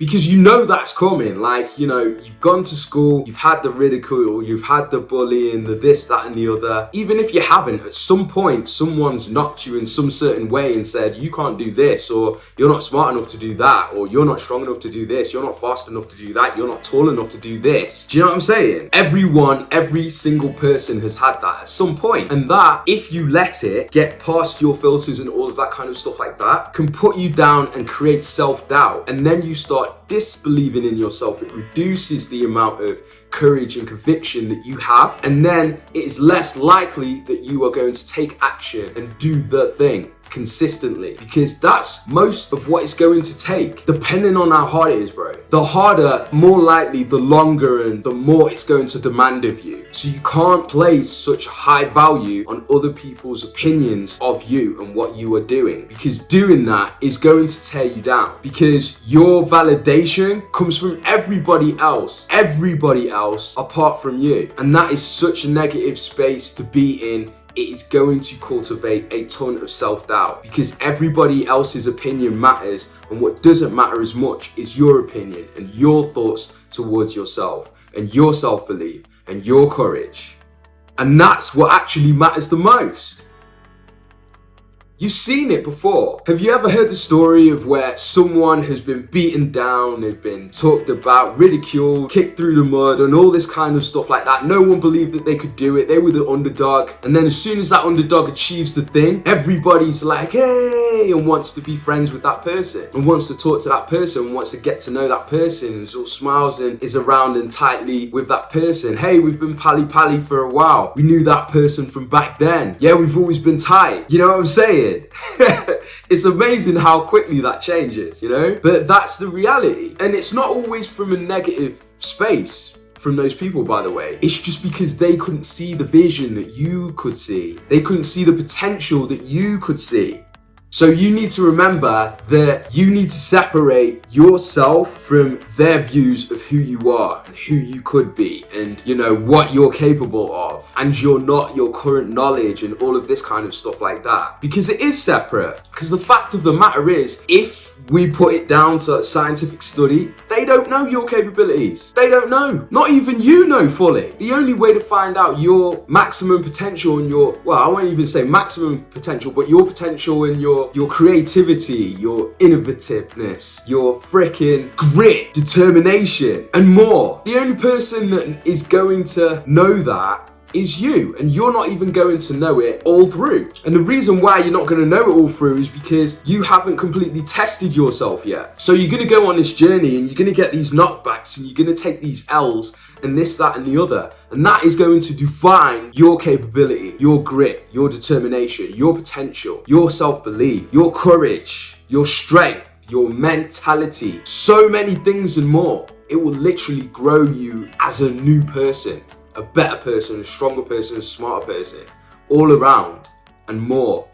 Because you know that's coming. Like, you know, you've gone to school, you've had the ridicule, you've had the bullying, the this, that, and the other. Even if you haven't, at some point, someone's knocked you in some certain way and said, you can't do this, or you're not smart enough to do that, or you're not strong enough to do this, you're not fast enough to do that, you're not tall enough to do this. Do you know what I'm saying? Everyone, every single person has had that at some point. And that, if you let it get past your filters and all of that kind of stuff like that, can put you down and create self-doubt. And then you start disbelieving in yourself. It reduces the amount of courage and conviction that you have, and then it is less likely that you are going to take action and do the thing consistently, because that's most of what it's going to take, depending on how hard it is, bro. The harder, more likely, the longer and the more it's going to demand of you. So you can't place such high value on other people's opinions of you and what you are doing, because doing that is going to tear you down, because your validation comes from everybody else apart from you. And that is such a negative space to be in. It is going to cultivate a ton of self-doubt, because everybody else's opinion matters, and what doesn't matter as much is your opinion and your thoughts towards yourself and your self-belief and your courage. And that's what actually matters the most. You've seen it before. Have you ever heard the story of where someone has been beaten down, they've been talked about, ridiculed, kicked through the mud, and all this kind of stuff like that? No one believed that they could do it. They were the underdog. And then as soon as that underdog achieves the thing, everybody's like, hey, and wants to be friends with that person, and wants to talk to that person, and wants to get to know that person, and sort of smiles and is around and tightly with that person. Hey, we've been pally for a while. We knew that person from back then. Yeah, we've always been tight. You know what I'm saying? It's amazing how quickly that changes, you know? But that's the reality. And it's not always from a negative space from those people, by the way. It's just because they couldn't see the vision that you could see. They couldn't see the potential that you could see. So you need to remember that you need to separate yourself from their views of who you are and who you could be, and, you know, what you're capable of, and your current knowledge and all of this kind of stuff like that. Because it is separate. Because the fact of the matter is, if we put it down to scientific study, they don't know your capabilities. They don't know. Not even you know fully. The only way to find out your maximum potential and your, well, I won't even say maximum potential, but your potential and your creativity, your innovativeness, your freaking grit, determination, and more. The only person that is going to know that is you, and you're not even going to know it all through. And the reason why you're not going to know it all through is because you haven't completely tested yourself yet. So you're going to go on this journey and you're going to get these knockbacks and you're going to take these L's and this, that, and the other. And that is going to define your capability, your grit, your determination, your potential, your self-belief, your courage, your strength, your mentality, so many things and more. It will literally grow you as a new person, a better person, a stronger person, a smarter person, all around and more.